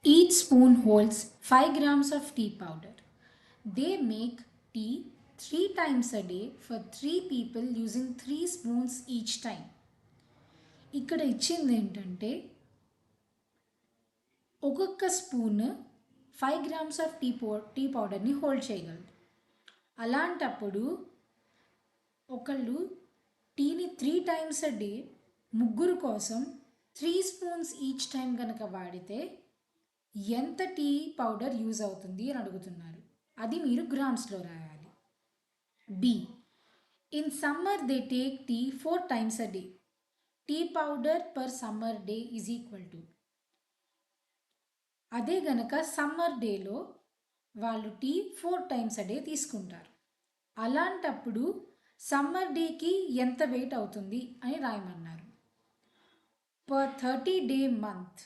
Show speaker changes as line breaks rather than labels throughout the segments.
Each spoon holds 5 grams of tea powder. They make tea 3 times a day for 3 people using 3 spoons each time. ఇక్కడ ఇచ్చింది ఏంటంటే ఒక్కొక్క spoon 5 grams of tea పౌడర్ని hold చేయగలదు. అలాంటప్పుడు ఒకళ్ళు టీని 3 టైమ్స్ అ డే ముగ్గురు కోసం 3 స్పూన్స్ ఈచ్ టైం కనుక వాడితే ఎంత టీ పౌడర్ యూజ్ అవుతుంది అని అడుగుతున్నారు. అది మీరు గ్రామ్స్లో రాయాలి. B, in summer they take tea 4 times a day. Tea powder per summer day is equal to, అదే గనక సమ్మర్ డేలో వాళ్ళు టీ 4 టైమ్స్ అ డే తీసుకుంటారు. అలాంటప్పుడు సమ్మర్ డేకి ఎంత వెయిట్ అవుతుంది అని రాయమన్నారు. పర్ 30 డే మంత్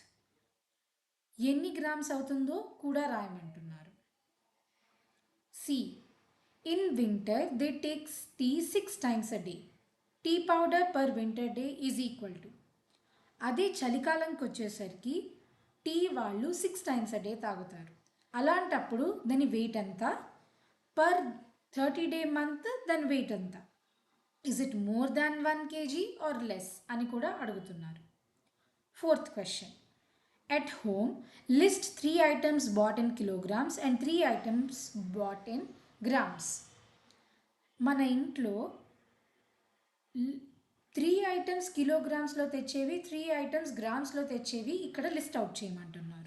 ఎన్ని గ్రామ్స్ అవుతుందో కూడా రాయమంటున్నారు. See, in winter they takes tea 6 times a day. Tea powder per winter day is equal to, అదే చలికాలంకి వచ్చేసరికి టీ వాళ్ళు 6 టైమ్స్ అ డే తాగుతారు. అలాంటప్పుడు దాని వెయిట్ ఎంత, పర్ 30 డే మంత్ దాని వెయిట్ ఎంత, is it more than 1 kg or less అని కూడా అడుగుతున్నారు. Fourth question, at home list 3 items bought in kilograms and 3 items bought in grams. మన ఇంట్లో 3 ఐటమ్స్ కిలోగ్రామ్స్లో తెచ్చేవి, 3 ఐటమ్స్ గ్రామ్స్లో తెచ్చేవి ఇక్కడ లిస్ట్ అవుట్ చేయమంటున్నారు.